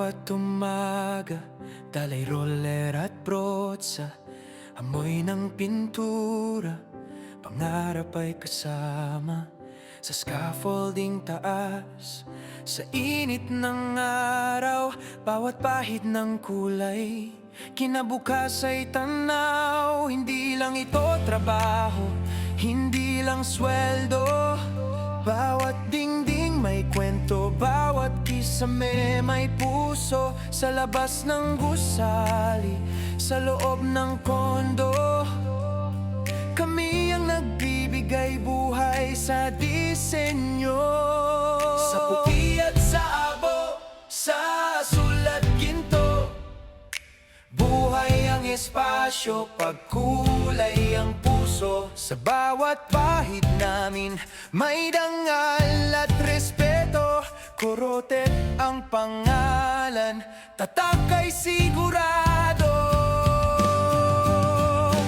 bawat umaga, dalay roller at brotsa, amoy ng pintura, pangarap ay kasama. Sa scaffolding taas, sa init ng araw, bawat pahid ng kulay, kinabukas ay tanaw. Hindi lang ito trabaho, hindi lang sweldo. Bawat dingding may kwento, bawat kisame may puso. Sa labas ng gusali, sa loob ng kondo, kami ang nagbibigay buhay sa disenyo. Sa puti at sa abo, sa sulat ginto, buhay ang espasyo, pagkulay ang puso. Sa bawat pahid namin, may dangal at respeto. Corotek ang pangalan, tatak ay sigurado.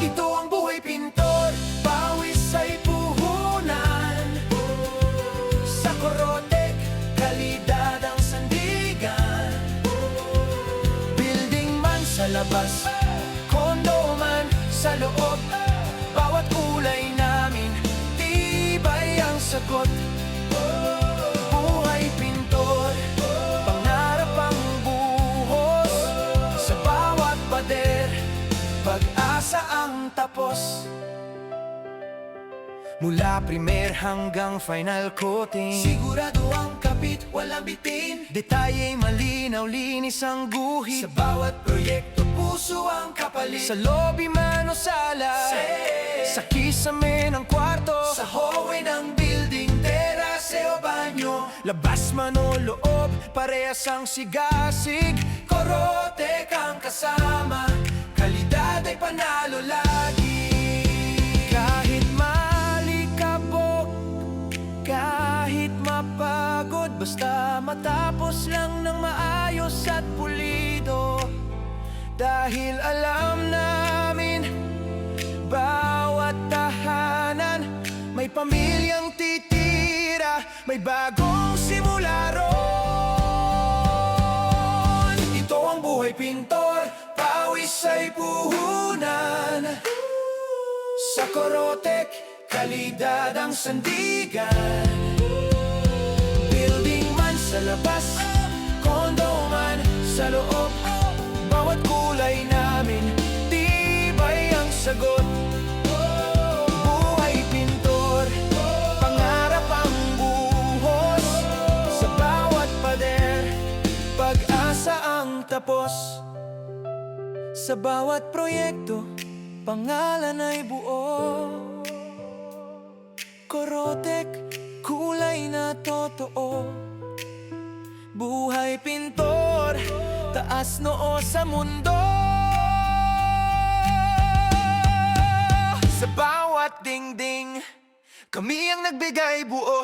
Ito ang buhay pintor, pawis ay puhunan. Sa Corotek, kalidad ang sandigan. Building man sa labas, kondo man sa loob, bawat kulay namin, tibay ang sagot. Buhay pintor, pangarap ang buhos. Sa bawat pader, pag-asa ang tapos. Mula primer hanggang final coating, sigurado ang kapit, walang bitin. Detalye malinaw, linis ang guhit. Sa bawat proyekto, puso ang kapalit. Sa lobby man o sala, sa kisame ng kwarto, sa hallway ng building, terase o banyo, labas man o loob, parehas ang sigasig. Corotek ang kasama, kalidad ay panalo lagi. Kahit malikabok, kahit mapagod, basta matapos lang ng maayos at pulido. Dahil alam namin, bawat tahanan may pamilyang titira, may bagong simula ron. Ito ang buhay pintor, pawis ay puhunan. Sa Corotek, kalidad ang sandigan. Building man sa labas, kondo man sa loob, bawat kulay namin, tibay ang sagot. Buhay pintor, pangarap ang buhos. Sa bawat pader, pag-asa ang tapos. Sa bawat proyekto, pangalan ay buo. Corotek, kulay na totoo. Buhay pintor, taas noo sa mundo. Sa bawat dingding, kami ang nagbigay buo.